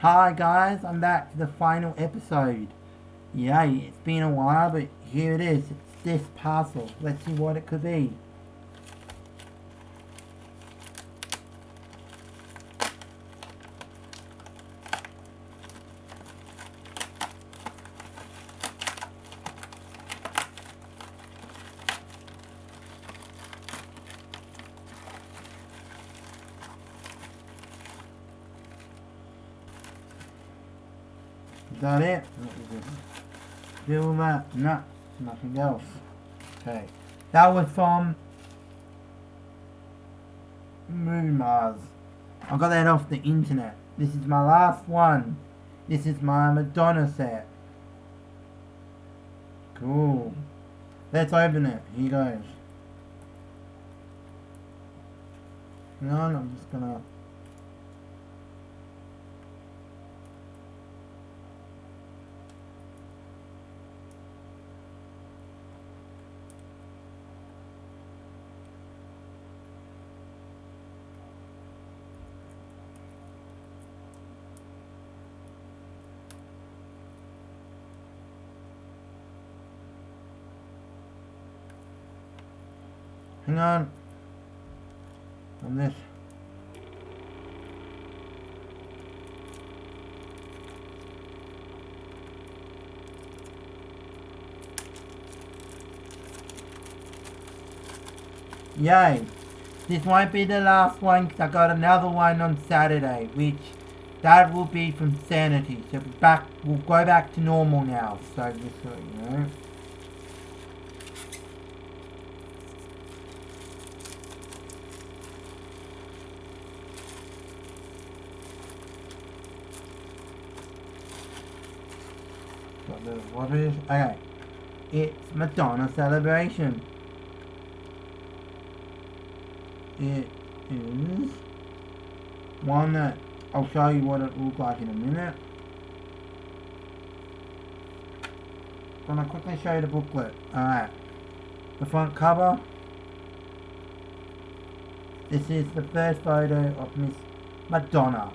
Hi guys, I'm back to the final episode. Yay, it's been a while, but here it is. It's this parcel. Let's see what it could be. Is that it? Still that? No, nothing else. Okay. That was from Moon Mars. I got that off the internet. This is my last one. This is my Madonna set. Cool. Let's open it. Here goes. Hang on, I'm just gonna... Hang on this. Yay! This won't be the last one because I got another one on Saturday, which that will be from Sanity. So we'll go back to normal now. So just so you know. What is? Okay, it's Madonna Celebration. It is one that I'll show you what it looks like in a minute. I'm gonna quickly show you the booklet. Alright, the front cover. This is the first photo of Miss Madonna.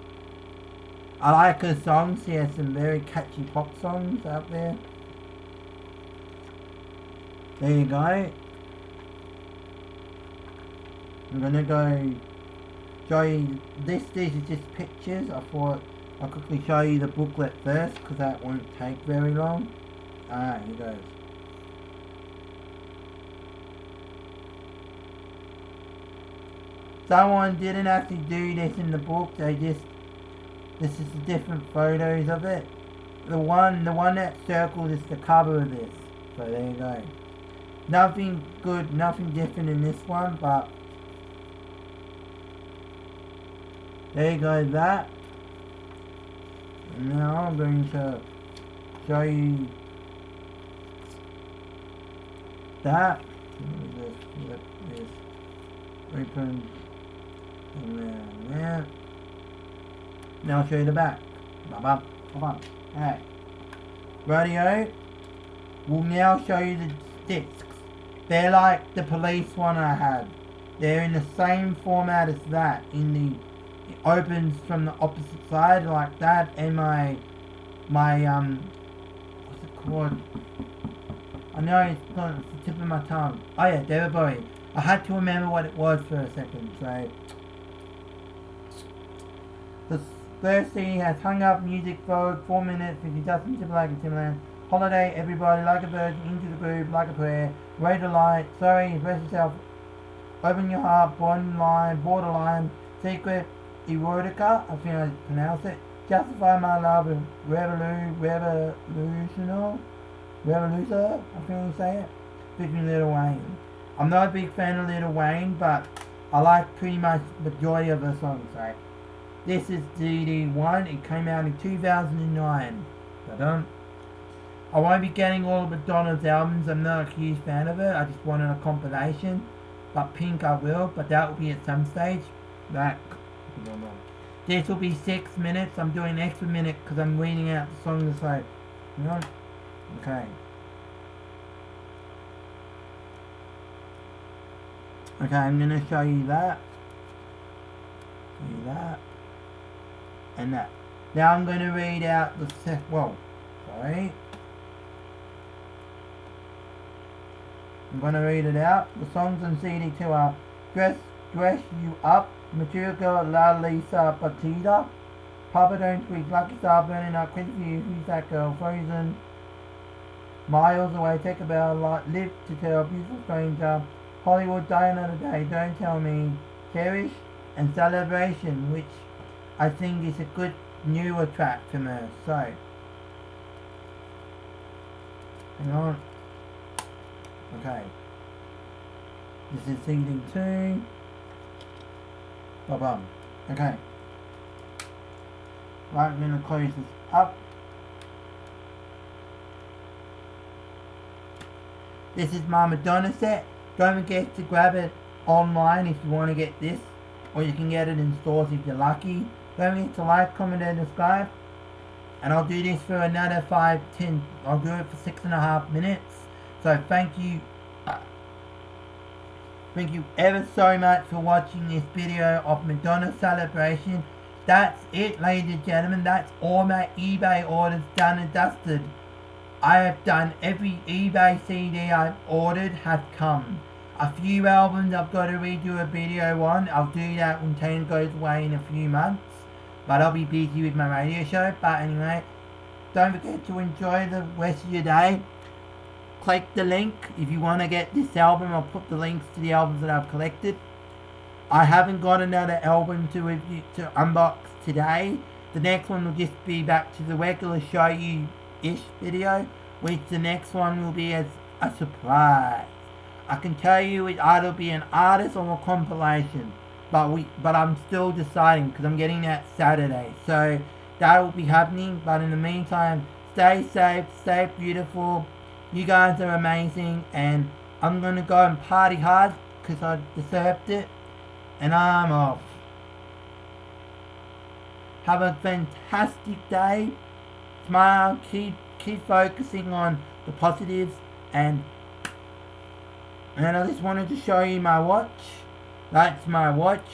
I like her songs. She has some very catchy pop songs out there. There you go. I'm gonna go show you this. These are just pictures. I thought I'll quickly show you the booklet first because that won't take very long. Alright, here goes. Someone didn't actually do this in the book. This is the different photos of it. The one that circled is the cover of this. So there you go. Nothing good, nothing different in this one, but there you go, that. And now I'm going to show you that. Let me just flip this open and then there. Now I'll show you the back. Alright. Radio. We'll now show you the discs. They're like the police one I had. They're in the same format as that. It opens from the opposite side like that, and my what's it called? I know it's not, it's the tip of my tongue. Oh yeah, David Bowie. I had to remember what it was for a second, so the first thing has Hung Up, Music, Vogue, 4 minutes, 50 Justin Timberlake and Timberland. Holiday, Everybody, Like a Virgin, Into the Groove, Like a Prayer, Rate a Light, Sorry, Express Yourself, Open Your Heart, Borderline, Secret, Erotica, I think I pronounce it, Justify My Love, Revolutioner, I think you say it, featuring Lil Wayne. I'm not a big fan of Lil Wayne, but I like pretty much the majority of the songs, right? This is DD1, it came out in 2009. I won't be getting all of Madonna's albums, I'm not a huge fan of it, I just wanted a compilation. But Pink I will, but that will be at some stage. This will be 6 minutes, I'm doing an extra minute because I'm reading out the songs so, you know? Okay. Okay, I'm going to show you that. And that. Now I'm going to read out the sorry. I'm going to read it out. The songs on CD2 are Dress You Up, Mature Girl, La Lisa Batida, Papa Don't Tweak, Lucky Star, Burning Up, Quit For You, Who's That Girl, Frozen, Miles Away, Take a Bell, Live to Tell, Beautiful Stranger, Hollywood, Die Another Day, Don't Tell Me, Cherish, and Celebration, which I think is a good newer track from her. So, hang on. Okay. This is CD 2. Ba-bum. Okay. Right, I'm going to close this up. This is my Madonna set. Don't forget to grab it online if you want to get this, or you can get it in stores if you're lucky. Don't forget to like, comment, and subscribe. And I'll do this for another 5-10. I'll do it for 6.5 minutes. So thank you. Thank you ever so much for watching this video of Madonna Celebration. That's it, ladies and gentlemen. That's all my eBay orders done and dusted. I have done every eBay CD I've ordered has come. A few albums I've got to redo a video on. I'll do that when Tane goes away in a few months. But I'll be busy with my radio show. But anyway, don't forget to enjoy the rest of your day. Click the link if you want to get this album. I'll put the links to the albums that I've collected. I haven't got another album to review, to unbox today. The next one will just be back to the regular show you-ish video, which the next one will be as a surprise. I can tell you it either be an artist or a compilation, but I'm still deciding because I'm getting that Saturday. So that will be happening. But in the meantime, stay safe, stay beautiful. You guys are amazing, and I'm gonna go and party hard because I deserved it, and I'm off. Have a fantastic day. Smile, keep focusing on the positives, and I just wanted to show you my watch. That's my watch.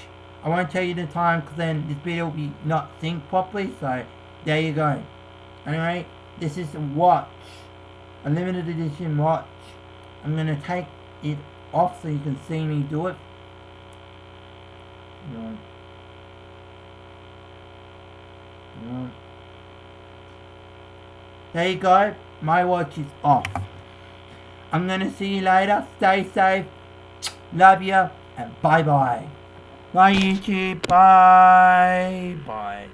I won't tell you the time because then this video will be not synced properly, so there you go. Anyway, this is a watch. A limited edition watch. I'm going to take it off so you can see me do it. There you go. My watch is off. I'm going to see you later. Stay safe. Love you. And bye-bye. Bye YouTube. Bye. Bye.